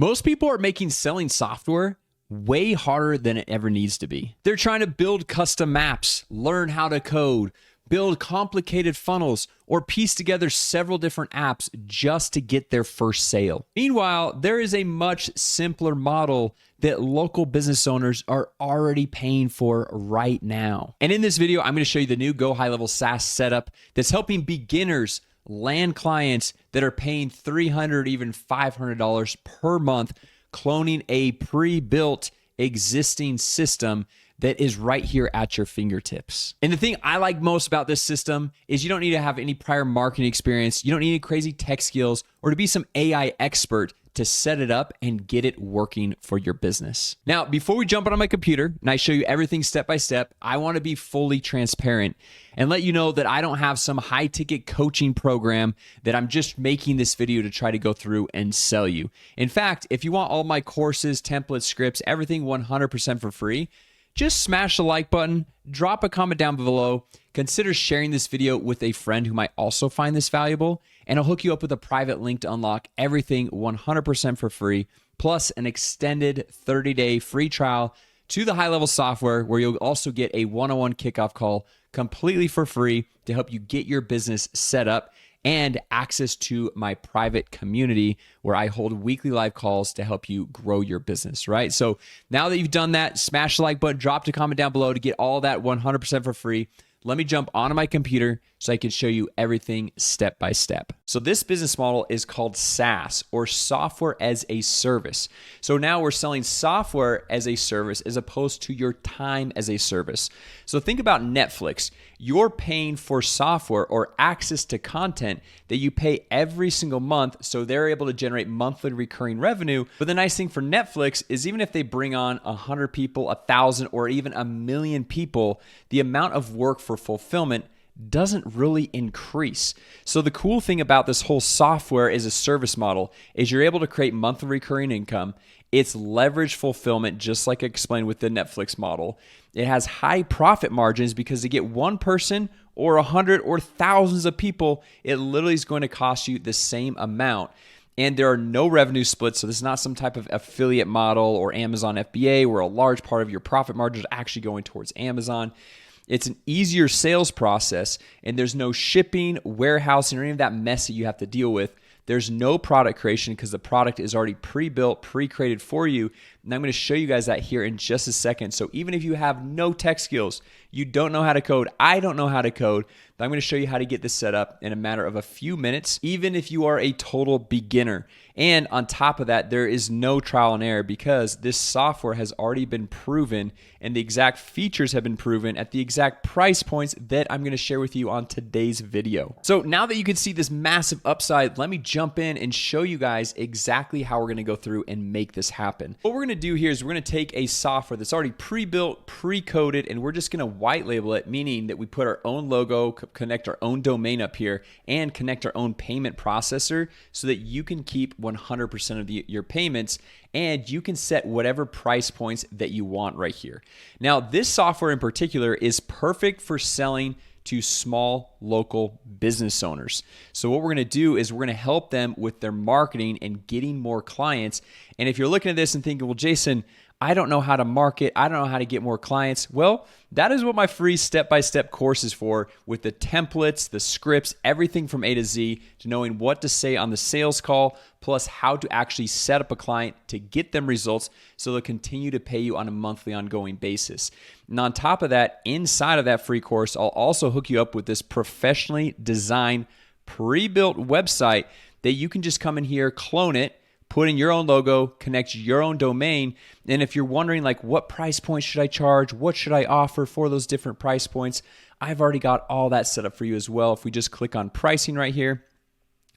Most people are making selling software way harder than it ever needs to be. They're trying to build custom apps, learn how to code, build complicated funnels, or piece together several different apps just to get their first sale. Meanwhile, there is a much simpler model that local business owners are already paying for right now. And in this video, I'm going to show you the new GoHighLevel SaaS setup that's helping beginners land clients that are paying $300, even $500 per month, cloning a pre-built existing system that is right here at your fingertips. And the thing I like most about this system is you don't need to have any prior marketing experience. You don't need any crazy tech skills or to be some AI expert to set it up and get it working for your business. Now, before we jump on my computer and I show you everything step by step, I want to be fully transparent and let you know that I don't have some high ticket coaching program that I'm just making this video to try to go through and sell you. In fact, if you want all my courses, templates, scripts, everything 100% for free, just smash the like button, drop a comment down below, consider sharing this video with a friend who might also find this valuable, and I'll hook you up with a private link to unlock everything 100% for free, plus an extended 30-day free trial to the HighLevel software where you'll also get a one-on-one kickoff call completely for free to help you get your business set up, and access to my private community where I hold weekly live calls to help you grow your business, right? So now that you've done that, smash the like button, drop a comment down below to get all that 100% for free. Let me jump onto my computer so I can show you everything step by step. So this business model is called SaaS, or software as a service. So now we're selling software as a service as opposed to your time as a service. So think about Netflix. You're paying for software or access to content that you pay every single month, so they're able to generate monthly recurring revenue. But the nice thing for Netflix is even if they bring on 100 people, 1,000, or even 1,000,000 people, the amount of work for fulfillment doesn't really increase. So the cool thing about this whole software as a service model is you're able to create monthly recurring income. It's leverage fulfillment, just like I explained with the Netflix model. It has high profit margins because to get one person or 100 or thousands of people, it literally is going to cost you the same amount. And there are no revenue splits, so this is not some type of affiliate model or Amazon FBA where a large part of your profit margin is actually going towards Amazon. It's an easier sales process, and there's no shipping, warehousing, or any of that mess that you have to deal with. There's no product creation because the product is already pre-built, pre-created for you. And I'm going to show you guys that here in just a second. So even if you have no tech skills, you don't know how to code, I don't know how to code, but I'm going to show you how to get this set up in a matter of a few minutes, even if you are a total beginner. And on top of that, there is no trial and error because this software has already been proven and the exact features have been proven at the exact price points that I'm going to share with you on today's video. So now that you can see this massive upside, let me jump in and show you guys exactly how we're going to go through and make this happen. What we're going to do here is we're going to take a software that's already pre-built, pre-coded, and we're just going to white label it, meaning that we put our own logo, connect our own domain up here, and connect our own payment processor so that you can keep 100% of your payments, and you can set whatever price points that you want right here. Now, this software in particular is perfect for selling to small local business owners. So what we're going to do is we're going to help them with their marketing and getting more clients. And if you're looking at this and thinking, well, Jason, I don't know how to market, I don't know how to get more clients. Well, that is what my free step-by-step course is for, with the templates, the scripts, everything from A to Z, to knowing what to say on the sales call, plus how to actually set up a client to get them results so they'll continue to pay you on a monthly ongoing basis. And on top of that, inside of that free course, I'll also hook you up with this professionally designed, pre-built website that you can just come in here, clone it, put in your own logo, connect your own domain. And if you're wondering like what price point should I charge? What should I offer for those different price points? I've already got all that set up for you as well. If we just click on pricing right here,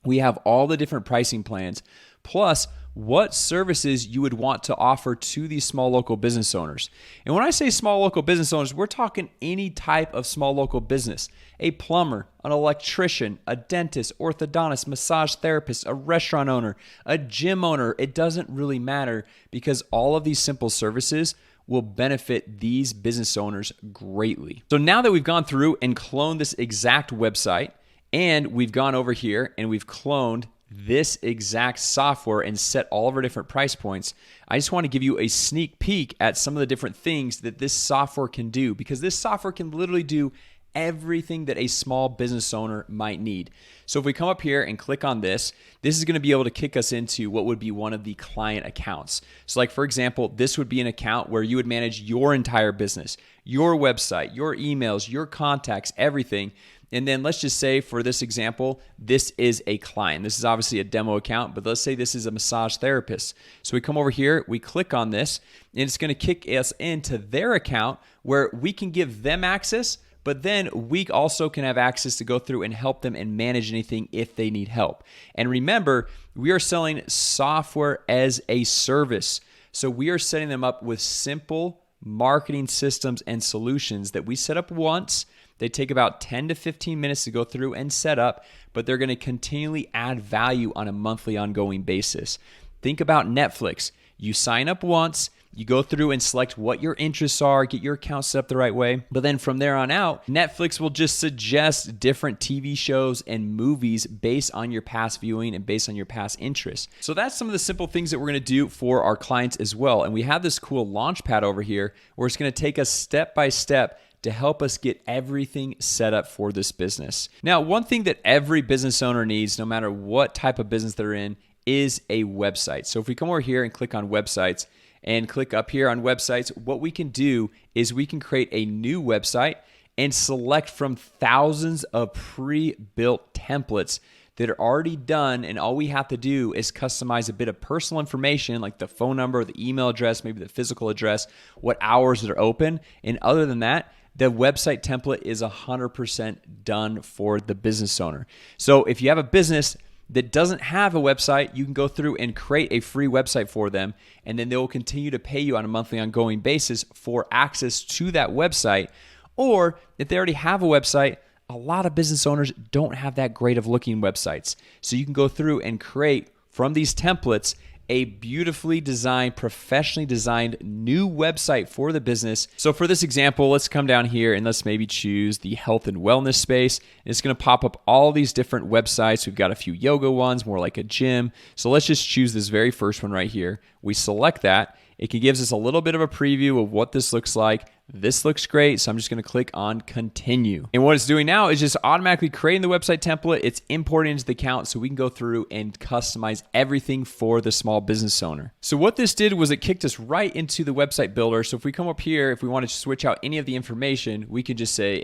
we have all the different pricing plans, plus what services you would want to offer to these small local business owners. And when I say small local business owners, we're talking any type of small local business. A plumber, an electrician, a dentist, orthodontist, massage therapist, a restaurant owner, a gym owner. It doesn't really matter because all of these simple services will benefit these business owners greatly. So now that we've gone through and cloned this exact website, and we've gone over here and we've cloned this exact software and set all of our different price points, I just want to give you a sneak peek at some of the different things that this software can do, because this software can literally do everything that a small business owner might need. So if we come up here and click on this is going to be able to kick us into what would be one of the client accounts. So like, for example, this would be an account where you would manage your entire business, your website, your emails, your contacts, everything. And then let's just say for this example, this is a client. This is obviously a demo account, but let's say this is a massage therapist. So we come over here, we click on this, and it's going to kick us into their account where we can give them access, but then we also can have access to go through and help them and manage anything if they need help. And remember, we are selling software as a service. So we are setting them up with simple marketing systems and solutions that we set up once. They take about 10 to 15 minutes to go through and set up, but they're going to continually add value on a monthly ongoing basis. Think about Netflix. You sign up once, you go through and select what your interests are, get your account set up the right way. But then from there on out, Netflix will just suggest different TV shows and movies based on your past viewing and based on your past interests. So that's some of the simple things that we're going to do for our clients as well. And we have this cool launch pad over here where it's going to take us step by step to help us get everything set up for this business. Now, one thing that every business owner needs, no matter what type of business they're in, is a website. So if we come over here and click on websites and click up here on websites, what we can do is we can create a new website and select from thousands of pre-built templates that are already done, and all we have to do is customize a bit of personal information like the phone number, the email address, maybe the physical address, what hours that are open, and other than that, the website template is 100% done for the business owner. So if you have a business that doesn't have a website, you can go through and create a free website for them, and then they will continue to pay you on a monthly ongoing basis for access to that website. Or if they already have a website, a lot of business owners don't have that great of looking websites. So you can go through and create from these templates a beautifully designed, professionally designed new website for the business. So for this example, let's come down here and let's maybe choose the health and wellness space. And it's going to pop up all these different websites. We've got a few yoga ones, more like a gym. So let's just choose this very first one right here. We select that. It gives us a little bit of a preview of what this looks like. This looks great, so I'm just going to click on continue. And what it's doing now is just automatically creating the website template. It's importing into the account so we can go through and customize everything for the small business owner. So what this did was it kicked us right into the website builder. So if we come up here, if we want to switch out any of the information, we can just say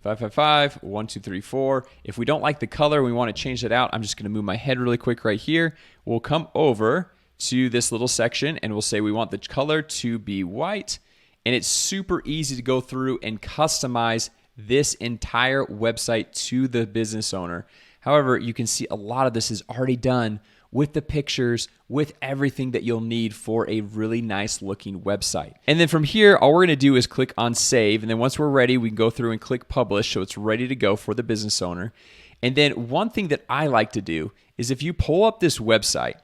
888-555-1234. If we don't like the color, we want to change that out. I'm just going to move my head really quick right here. We'll come over to this little section and we'll say we want the color to be white. And it's super easy to go through and customize this entire website to the business owner. However, you can see a lot of this is already done with the pictures, with everything that you'll need for a really nice looking website. And then from here, all we're gonna do is click on save. And then once we're ready, we can go through and click publish so it's ready to go for the business owner. And then one thing that I like to do is if you pull up this website,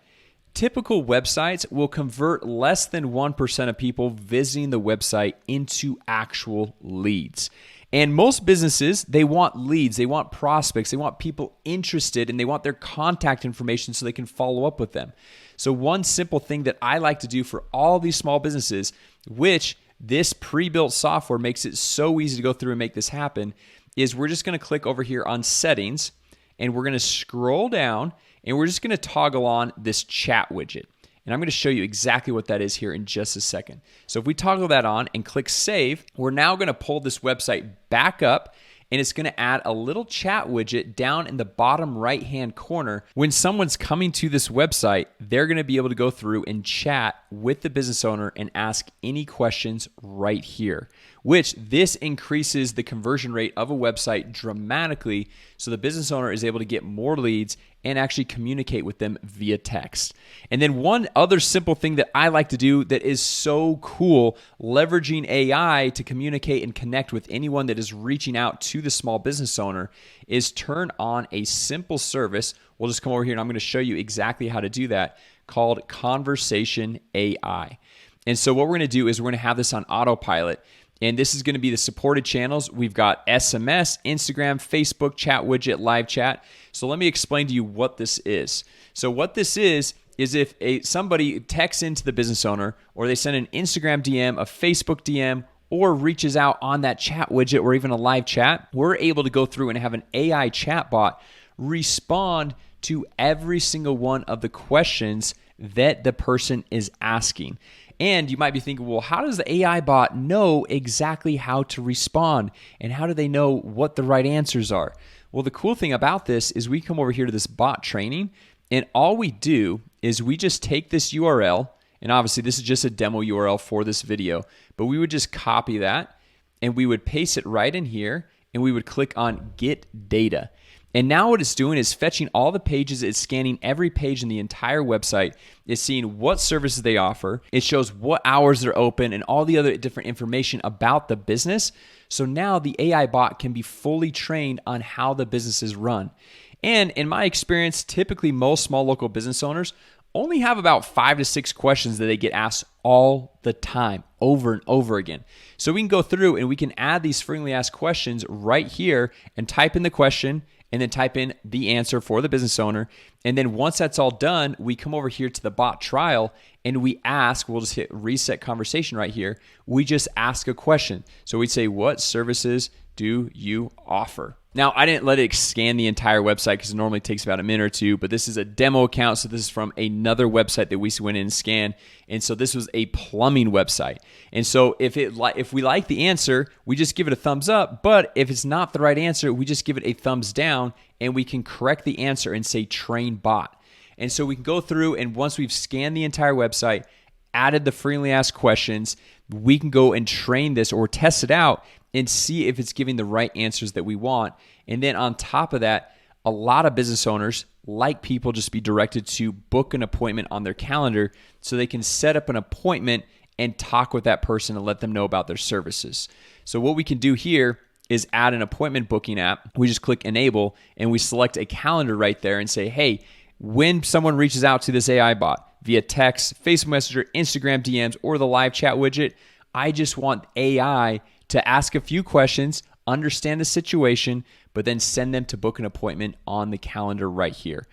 typical websites will convert less than 1% of people visiting the website into actual leads. And most businesses, they want leads, they want prospects, they want people interested, and they want their contact information so they can follow up with them. So one simple thing that I like to do for all these small businesses, which this pre-built software makes it so easy to go through and make this happen, is we're just going to click over here on settings, and we're going to scroll down, and we're just going to toggle on this chat widget. And I'm going to show you exactly what that is here in just a second. So if we toggle that on and click save, we're now going to pull this website back up, and it's going to add a little chat widget down in the bottom right-hand corner. When someone's coming to this website, they're going to be able to go through and chat with the business owner and ask any questions right here, which this increases the conversion rate of a website dramatically so the business owner is able to get more leads and actually communicate with them via text. And then one other simple thing that I like to do that is so cool, leveraging AI to communicate and connect with anyone that is reaching out to the small business owner, is turn on a simple service. We'll just come over here and I'm going to show you exactly how to do that, called Conversation AI. And so what we're going to do is we're going to have this on autopilot. And this is going to be the supported channels. We've got SMS, Instagram, Facebook, chat widget, live chat. So let me explain to you what this is. So what this is if somebody texts into the business owner, or they send an Instagram DM, a Facebook DM, or reaches out on that chat widget or even a live chat, we're able to go through and have an AI chatbot respond to every single one of the questions that the person is asking. And you might be thinking, well, how does the AI bot know exactly how to respond? And how do they know what the right answers are? Well, the cool thing about this is we come over here to this bot training, and all we do is we just take this URL, and obviously this is just a demo URL for this video, but we would just copy that and we would paste it right in here, and we would click on Get Data. And now what it's doing is fetching all the pages. It's scanning every page in the entire website. It's seeing what services they offer. It shows what hours they're open and all the other different information about the business. So now the AI bot can be fully trained on how the business is run. And in my experience, typically most small local business owners only have about 5 to 6 questions that they get asked all the time, over and over again. So we can go through and we can add these frequently asked questions right here and type in the question, and then type in the answer for the business owner. And then once that's all done, we come over here to the bot trial and we ask, we'll just hit reset conversation right here. We just ask a question. So we'd say, what services do you offer? Now, I didn't let it scan the entire website because it normally takes about a minute or two, but this is a demo account. So this is from another website that we went in and scanned. And so this was a plumbing website. And so if we like the answer, we just give it a thumbs up. But if it's not the right answer, we just give it a thumbs down, and we can correct the answer and say train bot. And so we can go through, and once we've scanned the entire website, added the frequently asked questions, we can go and train this or test it out and see if it's giving the right answers that we want. And then on top of that, a lot of business owners like people just be directed to book an appointment on their calendar so they can set up an appointment and talk with that person and let them know about their services. So what we can do here is add an appointment booking app. We just click enable and we select a calendar right there and say, hey, when someone reaches out to this AI bot via text, Facebook Messenger, Instagram DMs, or the live chat widget, I just want AI to ask a few questions, understand the situation, but then send them to book an appointment on the calendar right here.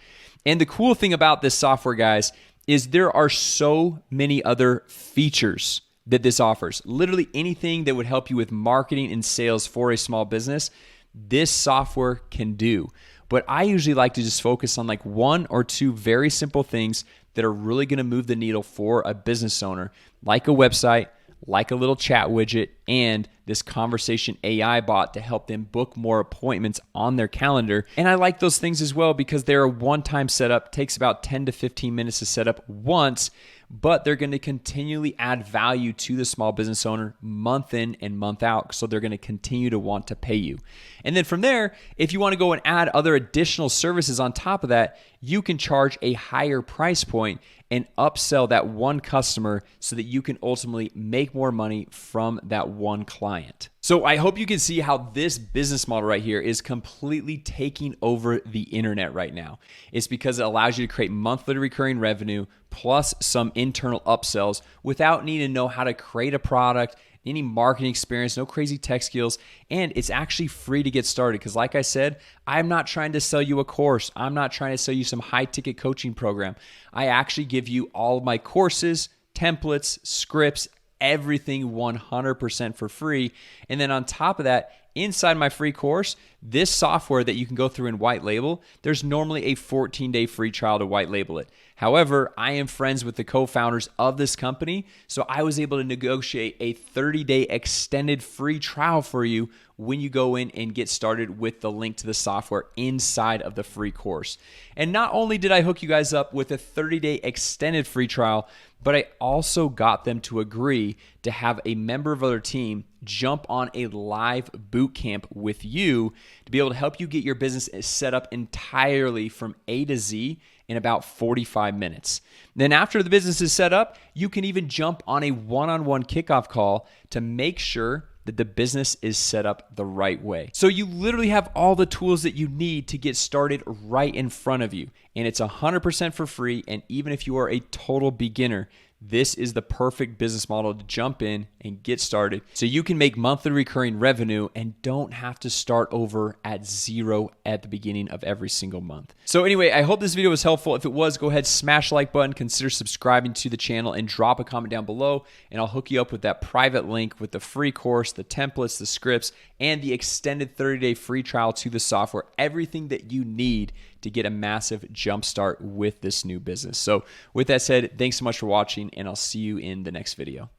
And the cool thing about this software, guys, is there are so many other features that this offers. Literally anything that would help you with marketing and sales for a small business, this software can do. But I usually like to just focus on like 1 or 2 very simple things that are really going to move the needle for a business owner, like a website, like a little chat widget, and this conversation AI bot to help them book more appointments on their calendar. And I like those things as well because they're a one-time setup, takes about 10 to 15 minutes to set up once, but they're going to continually add value to the small business owner month in and month out. So they're going to continue to want to pay you. And then from there, if you want to go and add other additional services on top of that, you can charge a higher price point and upsell that one customer so that you can ultimately make more money from that one client. So I hope you can see how this business model right here is completely taking over the internet right now. It's because it allows you to create monthly recurring revenue plus some internal upsells without needing to know how to create a product, any marketing experience, no crazy tech skills, and it's actually free to get started because like I said, I'm not trying to sell you a course. I'm not trying to sell you some high-ticket coaching program. I actually give you all of my courses, templates, scripts, everything 100% for free. And then on top of that, inside my free course, this software that you can go through and white label, there's normally a 14-day free trial to white label it. However, I am friends with the co-founders of this company, so I was able to negotiate a 30-day extended free trial for you when you go in and get started with the link to the software inside of the free course. And not only did I hook you guys up with a 30-day extended free trial, but I also got them to agree to have a member of their team jump on a live boot camp with you to be able to help you get your business set up entirely from A to Z in about 45 minutes. Then after the business is set up, you can even jump on a one-on-one kickoff call to make sure that the business is set up the right way. So you literally have all the tools that you need to get started right in front of you. And it's 100% for free. And even if you are a total beginner, this is the perfect business model to jump in and get started so you can make monthly recurring revenue and don't have to start over at zero at the beginning of every single month. So anyway, I hope this video was helpful. If it was, go ahead, smash the like button, consider subscribing to the channel, and drop a comment down below, and I'll hook you up with that private link with the free course, the templates, the scripts, and the extended 30-day free trial to the software, everything that you need to get a massive jump start with this new business. So with that said, thanks so much for watching, and I'll see you in the next video.